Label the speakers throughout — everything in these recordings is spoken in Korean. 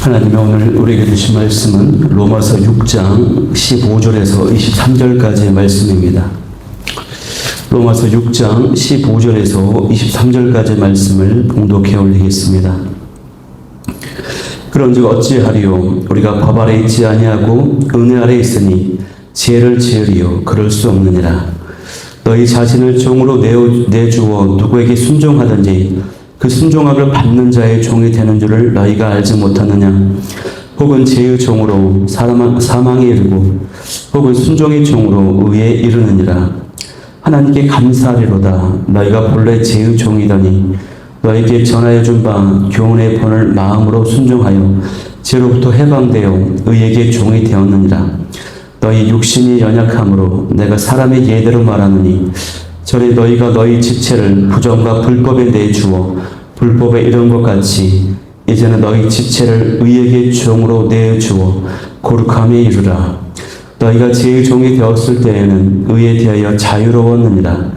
Speaker 1: 하나님의 오늘 우리에게 주신 말씀은 로마서 6장 15절에서 23절까지의 말씀입니다. 로마서 6장 15절에서 23절까지의 말씀을 봉독해 올리겠습니다. 그런즉 어찌하리요? 우리가 법 아래 있지 아니하고 은혜 아래 있으니 죄를 지으리요? 그럴 수 없느니라. 너희 자신을 종으로 내주어 누구에게 순종하든지 그 순종함을 받는 자의 종이 되는 줄을 너희가 알지 못하느냐? 혹은 죄의 종으로 사망에 이르고 혹은 순종의 종으로 의에 이르느니라. 하나님께 감사하리로다. 너희가 본래 죄의 종이더니 너희에게 전하여 준 바 교훈의 본을 마음으로 순종하여 죄로부터 해방되어 의에게 종이 되었느니라. 너희 육신이 연약함으로 내가 사람의 예대로 말하느니 전에 너희가 너희 지체를 부정과 불법에 내주어 불법에 이른 것 같이 이제는 너희 지체를 의에게 종으로 내주어 거룩함에 이르라. 너희가 죄의 종이 되었을 때에는 의에 대하여 자유로웠느니라.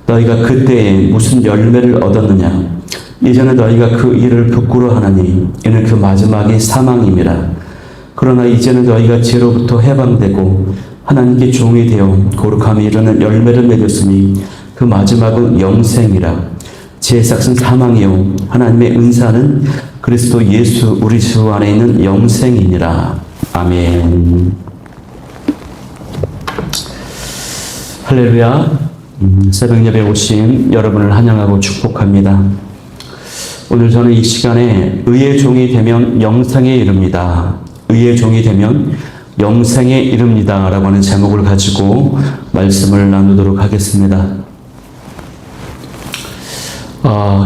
Speaker 1: 너희가 그때에 무슨 열매를 얻었느냐? 이제는 너희가 그 일을 부끄러워하나니 이는 그 마지막이 사망임이라. 그러나 이제는 너희가 죄로부터 해방되고 하나님께 종이 되어 거룩함에 이르는 열매를 맺었으니 그 마지막은 영생이라. 죄의 삭은 사망이요 하나님의 은사는 그리스도 예수 우리 주 안에 있는 영생이니라. 아멘. 할렐루야. 새벽 예배에 오신 여러분을 환영하고 축복합니다. 오늘 저는 이 시간에 의의 종이 되면 영생에 이릅니다. 의의 종이 되면 영생에 이릅니다. 라고 하는 제목을 가지고 말씀을 나누도록 하겠습니다.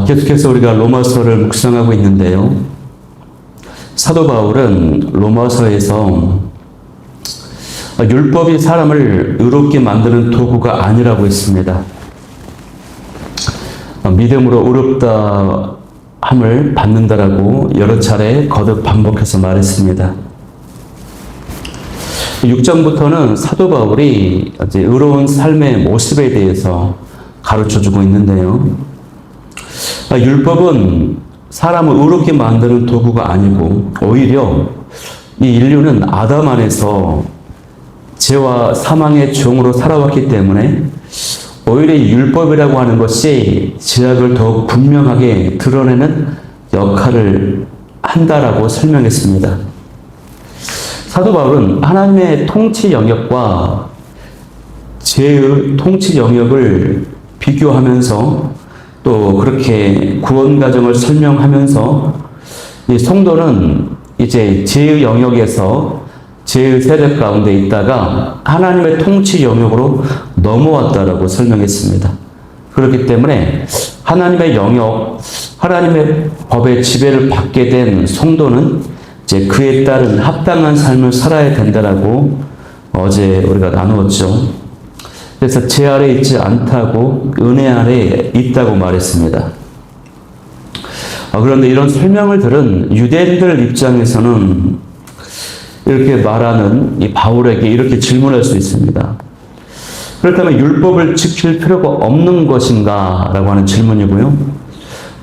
Speaker 1: 계속해서 우리가 로마서를 묵상하고 있는데요. 사도 바울은 로마서에서 율법이 사람을 의롭게 만드는 도구가 아니라고 했습니다. 믿음으로 의롭다 함을 받는다라고 여러 차례 거듭 반복해서 말했습니다. 6장부터는 사도 바울이 이제 의로운 삶의 모습에 대해서 가르쳐주고 있는데요. 율법은 사람을 의롭게 만드는 도구가 아니고 오히려 이 인류는 아담 안에서 죄와 사망의 종으로 살아왔기 때문에 오히려 율법이라고 하는 것이 죄악을 더욱 분명하게 드러내는 역할을 한다라고 설명했습니다. 사도 바울은 하나님의 통치 영역과 죄의 통치 영역을 비교하면서 또 그렇게 구원 과정을 설명하면서 이 성도는 이제 죄의 영역에서 죄의 세력 가운데 있다가 하나님의 통치 영역으로 넘어왔다라고 설명했습니다. 그렇기 때문에 하나님의 영역, 하나님의 법의 지배를 받게 된 성도는 이제 그에 따른 합당한 삶을 살아야 된다라고 어제 우리가 나누었죠. 그래서 죄 아래 있지 않다고 은혜 아래 있다고 말했습니다. 그런데 이런 설명을 들은 유대인들 입장에서는 이렇게 말하는 이 바울에게 이렇게 질문할 수 있습니다. 그렇다면 율법을 지킬 필요가 없는 것인가? 라고 하는 질문이고요.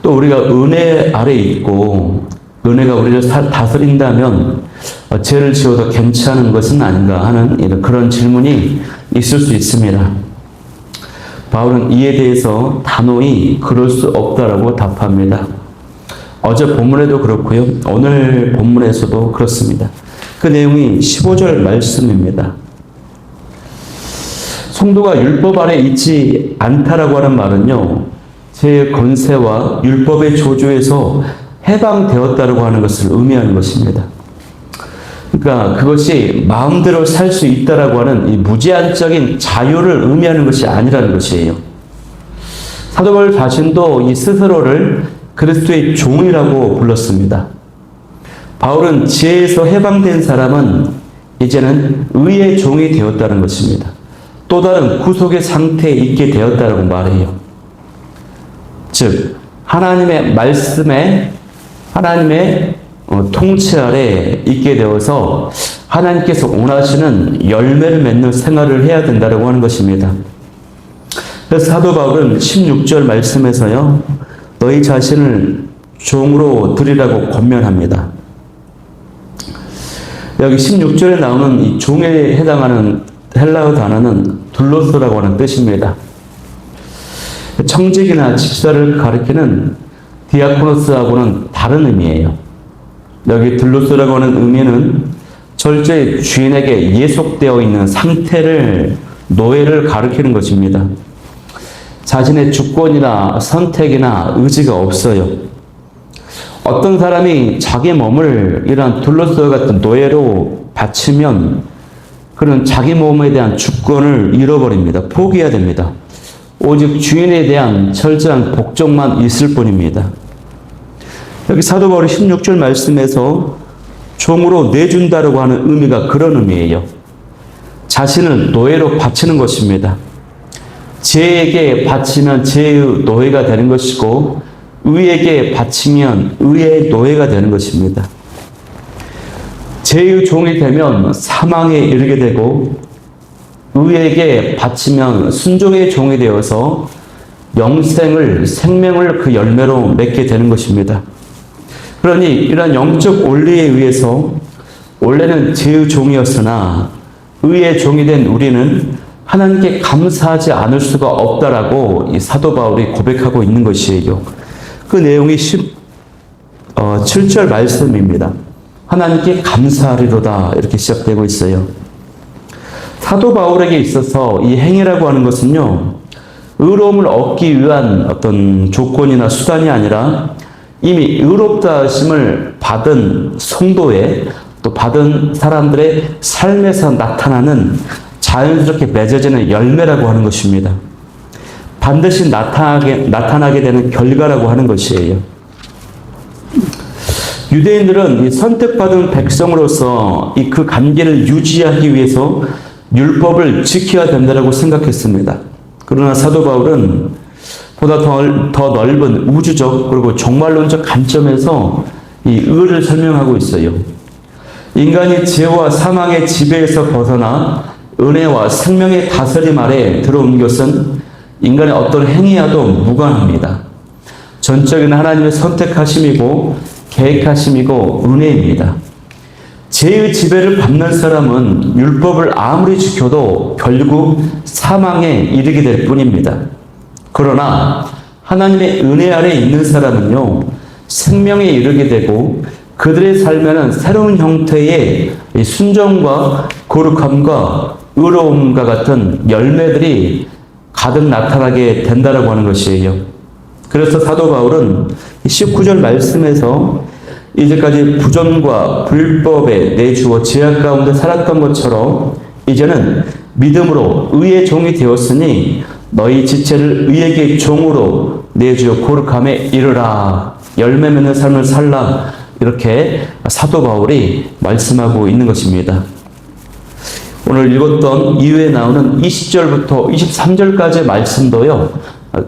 Speaker 1: 또 우리가 은혜 아래 있고 은혜가 우리를 다스린다면 죄를 지어도 괜찮은 것은 아닌가 하는 이런 그런 질문이 있을 수 있습니다. 바울은 이에 대해서 단호히 그럴 수 없다라고 답합니다. 어제 본문에도 그렇고요. 오늘 본문에서도 그렇습니다. 그 내용이 15절 말씀입니다. 성도가 율법 아래 있지 않다라고 하는 말은요. 죄의 권세와 율법의 조주에서 해방되었다라고 하는 것을 의미하는 것입니다. 그러니까 그것이 마음대로 살 수 있다라고 하는 이 무제한적인 자유를 의미하는 것이 아니라는 것이에요. 사도 바울 자신도 이 스스로를 그리스도의 종이라고 불렀습니다. 바울은 죄에서 해방된 사람은 이제는 의의 종이 되었다는 것입니다. 또 다른 구속의 상태에 있게 되었다고 말해요. 즉 하나님의 말씀에 하나님의 통치 아래 있게 되어서 하나님께서 원하시는 열매를 맺는 생활을 해야 된다고 하는 것입니다. 그래서 사도 바울은 16절 말씀에서요. 너희 자신을 종으로 드리라고 권면합니다. 여기 16절에 나오는 이 종에 해당하는 헬라어 단어는 둘로스라고 하는 뜻입니다. 청직이나 집사를 가리키는 디아코노스하고는 다른 의미예요. 여기 둘로스라고 하는 의미는 절제 주인에게 예속되어 있는 상태를, 노예를 가리키는 것입니다. 자신의 주권이나 선택이나 의지가 없어요. 어떤 사람이 자기 몸을 이러한 둘로스 같은 노예로 바치면 그는 자기 몸에 대한 주권을 잃어버립니다. 포기해야 됩니다. 오직 주인에 대한 철저한 복종만 있을 뿐입니다. 여기 사도 바울이 16절 말씀에서 종으로 내준다라고 하는 의미가 그런 의미예요. 자신을 노예로 바치는 것입니다. 죄에게 바치면 죄의 노예가 되는 것이고 의에게 바치면 의의 노예가 되는 것입니다. 죄의 종이 되면 사망에 이르게 되고 의에게 바치면 순종의 종이 되어서 영생을, 생명을 그 열매로 맺게 되는 것입니다. 그러니 이러한 영적 원리에 의해서 원래는 죄의 종이었으나 의의 종이 된 우리는 하나님께 감사하지 않을 수가 없다라고 이 사도 바울이 고백하고 있는 것이에요. 그 내용이 7절 말씀입니다. 하나님께 감사하리로다 이렇게 시작되고 있어요. 사도 바울에게 있어서 이 행위라고 하는 것은요, 의로움을 얻기 위한 어떤 조건이나 수단이 아니라 이미 의롭다 하심을 받은 성도의, 또 받은 사람들의 삶에서 나타나는 자연스럽게 맺어지는 열매라고 하는 것입니다. 반드시 나타나게 되는 결과라고 하는 것이에요. 유대인들은 이 선택받은 백성으로서 이 그 관계를 유지하기 위해서 율법을 지켜야 된다고 생각했습니다. 그러나 사도 바울은 보다 더 넓은 우주적 그리고 종말론적 관점에서 이 의를 설명하고 있어요. 인간이 죄와 사망의 지배에서 벗어나 은혜와 생명의 다스림 아래 들어온 것은 인간의 어떤 행위와도 무관합니다. 전적인 하나님의 선택하심이고 계획하심이고 은혜입니다. 죄의 지배를 받는 사람은 율법을 아무리 지켜도 결국 사망에 이르게 될 뿐입니다. 그러나 하나님의 은혜 아래 있는 사람은요, 생명에 이르게 되고 그들의 삶에는 새로운 형태의 순종과 거룩함과 의로움과 같은 열매들이 가득 나타나게 된다라고 하는 것이에요. 그래서 사도 바울은 19절 말씀에서 이제까지 부정과 불법에 내주어 죄악 가운데 살았던 것처럼 이제는 믿음으로 의의 종이 되었으니 너희 지체를 의에게 종으로 내주어 거룩함에 이르라. 열매 맺는 삶을 살라. 이렇게 사도 바울이 말씀하고 있는 것입니다. 오늘 읽었던 이후에 나오는 20절부터 23절까지의 말씀도요,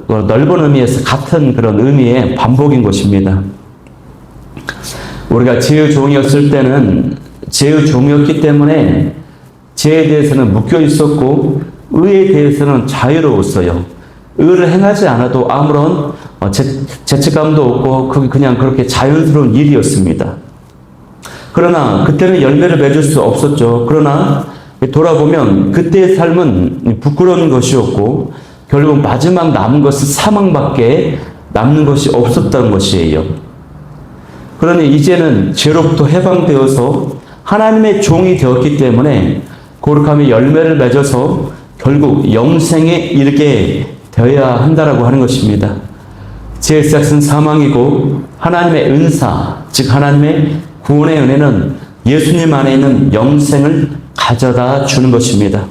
Speaker 1: 넓은 의미에서 같은 그런 의미의 반복인 것입니다. 우리가 죄의 종이었을 때는 죄의 종이었기 때문에 죄에 대해서는 묶여 있었고 의에 대해서는 자유로웠어요. 의를 행하지 않아도 아무런 죄책감도 없고 그게 그냥 그렇게 자연스러운 일이었습니다. 그러나 그때는 열매를 맺을 수 없었죠. 그러나 돌아보면 그때의 삶은 부끄러운 것이었고 결국 마지막 남은 것은 사망밖에 남는 것이 없었다는 것이에요. 그러니 이제는 죄로부터 해방되어서 하나님의 종이 되었기 때문에 거룩함의 열매를 맺어서 결국 영생에 이르게 되어야 한다라고 하는 것입니다. 죄의 시작은 사망이고 하나님의 은사, 즉 하나님의 구원의 은혜는 예수님 안에 있는 영생을 가져다 주는 것입니다.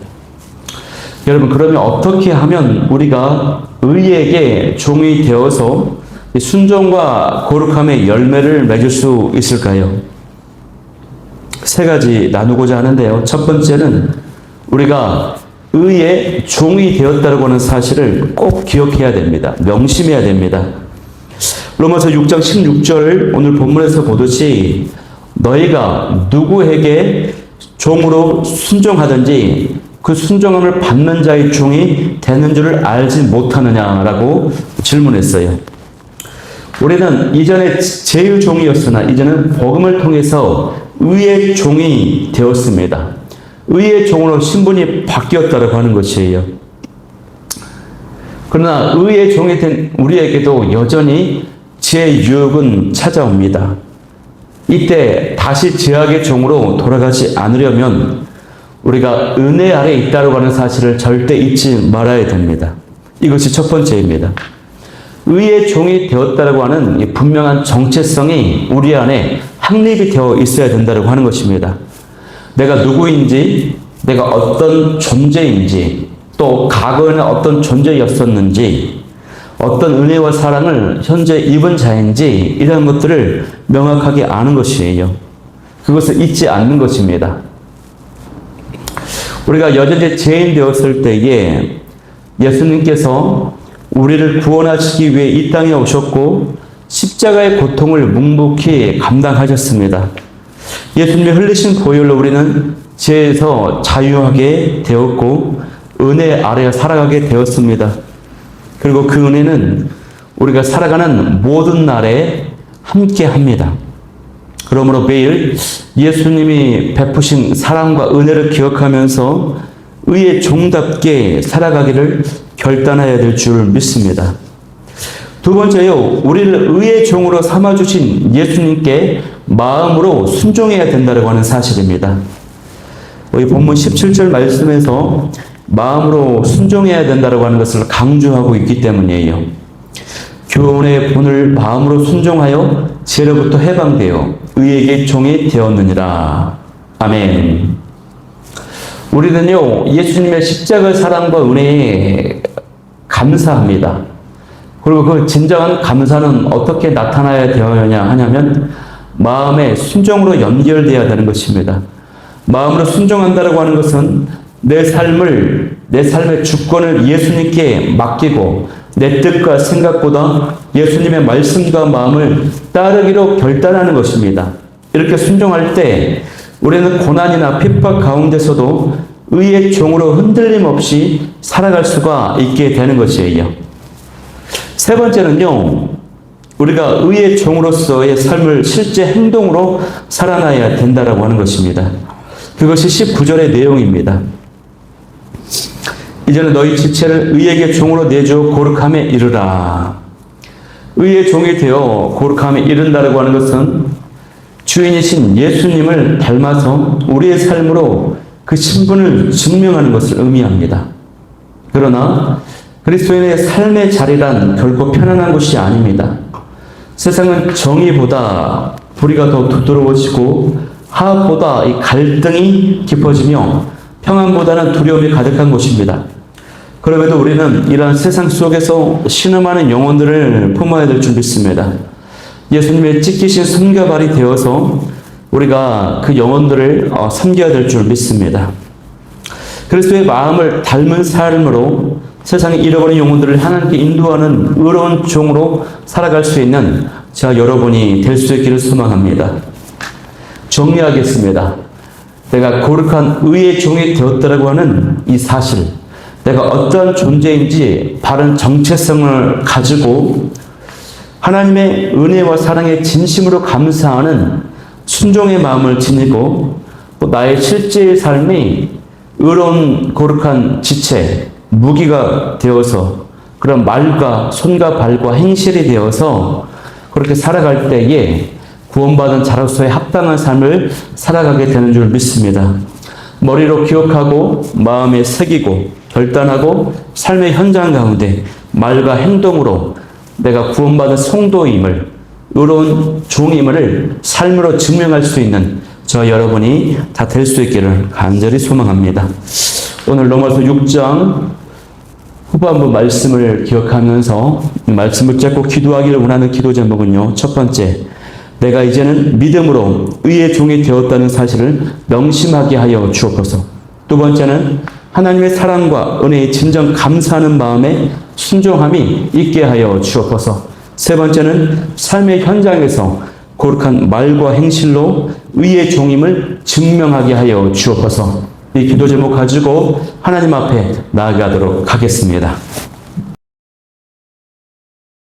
Speaker 1: 여러분, 그러면 어떻게 하면 우리가 의에게 종이 되어서 순종과 거룩함의 열매를 맺을 수 있을까요? 세 가지 나누고자 하는데요. 첫 번째는 우리가 의의 종이 되었다고 하는 사실을 꼭 기억해야 됩니다. 명심해야 됩니다. 로마서 6장 16절 오늘 본문에서 보듯이 너희가 누구에게 종으로 순종하든지 그 순종함을 받는 자의 종이 되는 줄을 알지 못하느냐라고 질문했어요. 우리는 이전에 죄의 종이었으나 이제는 복음을 통해서 의의 종이 되었습니다. 의의 종으로 신분이 바뀌었다고 하는 것이에요. 그러나 의의 종이 된 우리에게도 여전히 죄의 유혹은 찾아옵니다. 이때 다시 죄악의 종으로 돌아가지 않으려면 우리가 은혜 아래 있다고 하는 사실을 절대 잊지 말아야 됩니다. 이것이 첫 번째입니다. 의의 종이 되었다고 하는 분명한 정체성이 우리 안에 확립이 되어 있어야 된다고 하는 것입니다. 내가 누구인지, 내가 어떤 존재인지, 또 과거에는 어떤 존재였었는지, 어떤 은혜와 사랑을 현재 입은 자인지 이런 것들을 명확하게 아는 것이에요. 그것을 잊지 않는 것입니다. 우리가 여전히 죄인 되었을 때에 예수님께서 우리를 구원하시기 위해 이 땅에 오셨고 십자가의 고통을 묵묵히 감당하셨습니다. 예수님이 흘리신 보혈로 우리는 죄에서 자유하게 되었고 은혜 아래 살아가게 되었습니다. 그리고 그 은혜는 우리가 살아가는 모든 날에 함께 합니다. 그러므로 매일 예수님이 베푸신 사랑과 은혜를 기억하면서 의의 종답게 살아가기를 결단해야 될 줄 믿습니다. 두 번째요, 우리를 의의 종으로 삼아주신 예수님께 마음으로 순종해야 된다고 하는 사실입니다. 이 본문 17절 말씀에서 마음으로 순종해야 된다고 하는 것을 강조하고 있기 때문이에요. 교훈의 본을 마음으로 순종하여 죄로부터 해방되어 의에게 종이 되었느니라. 아멘. 우리는요, 예수님의 십자가 사랑과 은혜에 감사합니다. 그리고 그 진정한 감사는 어떻게 나타나야 되느냐 하냐면 마음의 순종으로 연결되어야 되는 것입니다. 마음으로 순종한다고 하는 것은 내 삶의 주권을 예수님께 맡기고 내 뜻과 생각보다 예수님의 말씀과 마음을 따르기로 결단하는 것입니다. 이렇게 순종할 때 우리는 고난이나 핍박 가운데서도 의의 종으로 흔들림 없이 살아갈 수가 있게 되는 것이에요. 세 번째는요, 우리가 의의 종으로서의 삶을 실제 행동으로 살아나야 된다고 하는 것입니다. 그것이 19절의 내용입니다. 이제는 너희 지체를 의에게 종으로 내주어 거룩함에 이르라. 의의 종이 되어 거룩함에 이른다고 하는 것은 주인이신 예수님을 닮아서 우리의 삶으로 그 신분을 증명하는 것을 의미합니다. 그러나 그리스도인의 삶의 자리란 결코 편안한 곳이 아닙니다. 세상은 정의보다 불의가 더 두드러워지고 화합보다 이 갈등이 깊어지며 평안보다는 두려움이 가득한 곳입니다. 그럼에도 우리는 이러한 세상 속에서 신음하는 영혼들을 품어야 될 줄 믿습니다. 예수님의 찢기신 손과 발이 되어서 우리가 그 영혼들을 섬겨야 될 줄 믿습니다. 그리스도의 마음을 닮은 삶으로 세상에 잃어버린 영혼들을 하나님께 인도하는 의로운 종으로 살아갈 수 있는 저와 여러분이 될 수 있기를 소망합니다. 정리하겠습니다. 내가 거룩한 의의 종이 되었다고 하는 이 사실, 내가 어떤 존재인지 바른 정체성을 가지고 하나님의 은혜와 사랑에 진심으로 감사하는 순종의 마음을 지니고 또 나의 실제의 삶이 의로운 거룩한 지체, 무기가 되어서 그런 말과 손과 발과 행실이 되어서 그렇게 살아갈 때에 구원받은 자로서의 합당한 삶을 살아가게 되는 줄 믿습니다. 머리로 기억하고 마음에 새기고 결단하고 삶의 현장 가운데 말과 행동으로 내가 구원받은 성도임을, 의로운 종임을 삶으로 증명할 수 있는 저 여러분이 다 될 수 있기를 간절히 소망합니다. 오늘 로마서 6장 후반부 말씀을 기억하면서 말씀을 잡고 기도하기를 원하는 기도 제목은요. 첫 번째, 내가 이제는 믿음으로 의의 종이 되었다는 사실을 명심하게 하여 주옵소서. 두 번째는 하나님의 사랑과 은혜에 진정 감사하는 마음에 순종함이 있게 하여 주옵소서. 세 번째는 삶의 현장에서 거룩한 말과 행실로 의의 종임을 증명하게 하여 주옵소서. 이 기도 제목 가지고 하나님 앞에 나아가도록 하겠습니다.